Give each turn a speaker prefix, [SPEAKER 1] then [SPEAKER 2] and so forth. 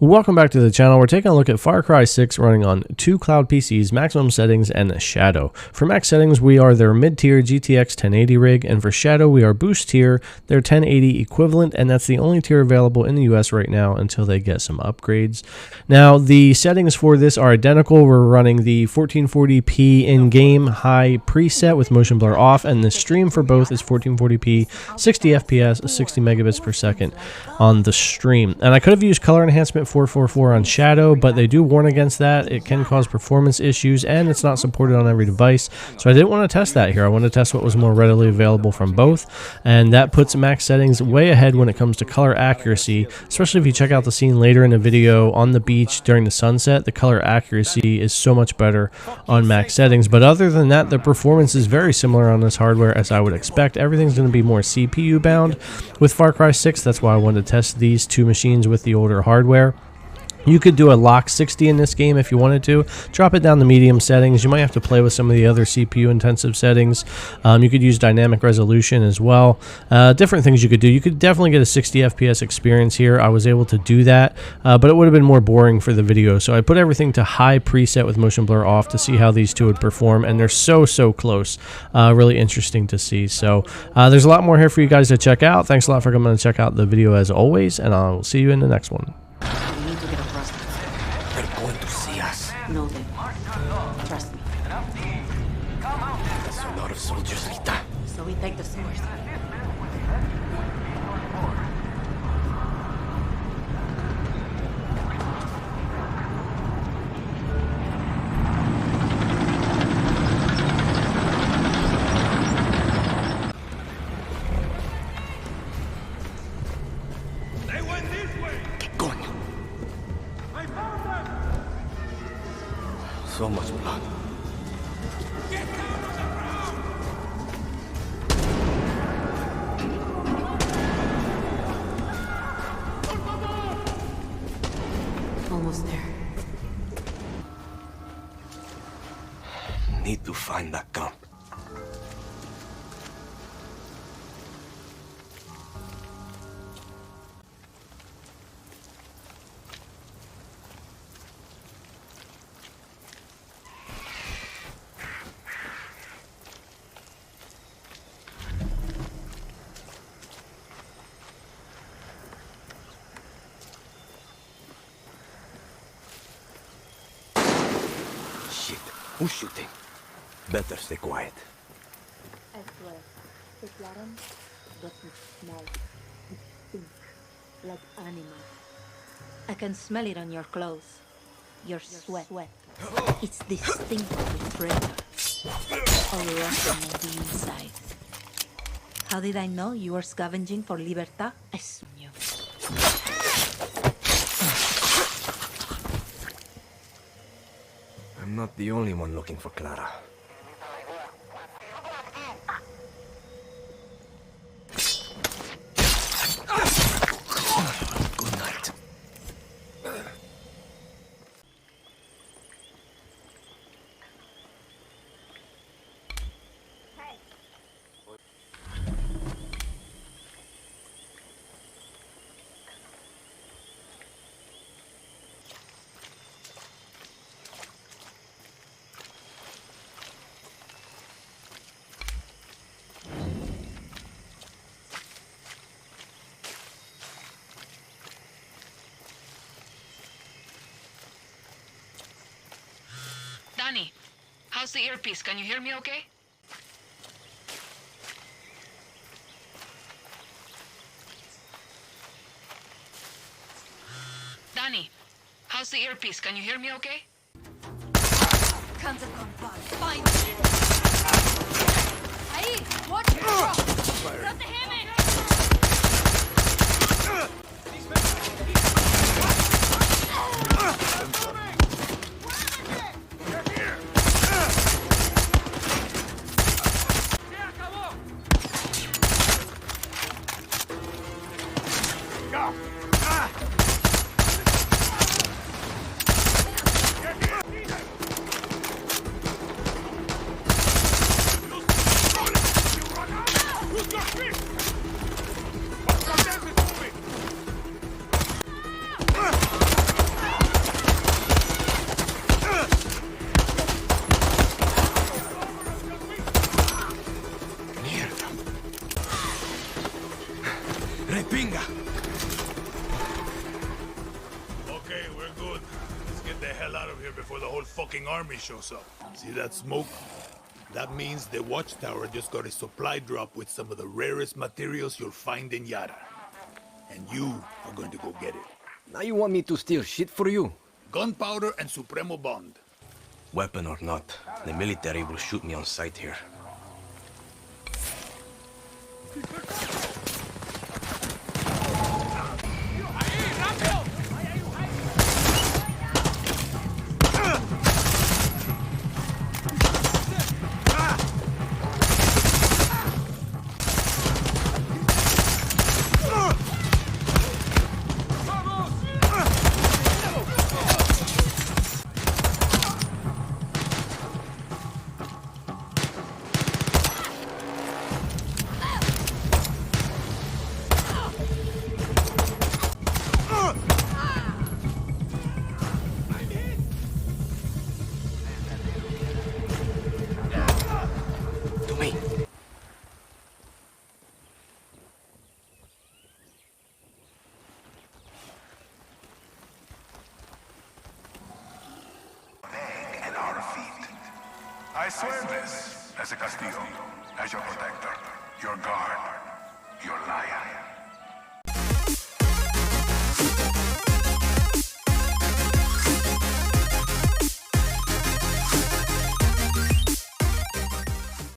[SPEAKER 1] Welcome back to the channel. We're taking a look at Far Cry 6 running on 2 cloud PCs, maximum settings, and Shadow. For max settings, we are their mid-tier GTX 1080 rig, and for Shadow, we are boost tier, their 1080 equivalent, and that's the only tier available in the US right now until they get some upgrades. Now, the settings for this are identical. We're running the 1440p in-game high preset with motion blur off, and the stream for both is 1440p, 60 FPS, 60 megabits per second on the stream. And I could have used color enhancement 444 on Shadow, but they do warn against that. It can cause performance issues, and it's not supported on every device. So I didn't want to test that here. I wanted to test what was more readily available from both, and that puts max settings way ahead when it comes to color accuracy, especially if you check out the scene later in the video on the beach during the sunset. The color accuracy is so much better on max settings, but other than that, the performance is very similar on this hardware as I would expect. Everything's going to be more CPU bound with Far Cry 6. That's why I wanted to test these two machines with the older hardware. You could do a lock 60 in this game if you wanted to. Drop it down to medium settings. You might have to play with some of the other CPU intensive settings. You could use dynamic resolution as well. Different things you could do. You could definitely get a 60 FPS experience here. I was able to do that, but it would have been more boring for the video. So I put everything to high preset with motion blur off to see how these two would perform, and they're so close. Really interesting to see. So there's a lot more here for you guys to check out. Thanks a lot for coming to check out the video as always, and I'll see you in the next one.
[SPEAKER 2] No, they won't. Trust me.
[SPEAKER 3] That's a lot of soldiers, Rita.
[SPEAKER 2] So we take the sewers.
[SPEAKER 3] They went this way. ¿Qué coño? I found them. So much blood. Get down on the ground!
[SPEAKER 2] Almost there.
[SPEAKER 3] Need to find that camp. Shit, who's shooting? Better stay quiet.
[SPEAKER 2] I swear, the Clarence doesn't smell. It stinks like animal. I can smell it on your clothes. Your sweat. It's distinctly predator. All rotten on the inside. How did I know you were scavenging for Libertad? I knew.
[SPEAKER 3] I'm not the only one looking for Clara. Good night.
[SPEAKER 4] Danny, how's the earpiece? Can you hear me okay? Danny, how's the earpiece? Can you hear me okay?
[SPEAKER 2] Fine. Hey, watch your drop. Got the hammer.
[SPEAKER 3] Who's got this? fucking army shows up. See that smoke? That means the watchtower just got a supply drop with some of the rarest materials you'll find in Yara. And you are going to go get it.
[SPEAKER 5] Now you want me to steal shit for you?
[SPEAKER 3] Gunpowder and Supremo Bond.
[SPEAKER 5] Weapon or not, the military will shoot me on sight here. To me.
[SPEAKER 6] At our feet. I swear this as a Castillo, as your protector, your guard, your lion.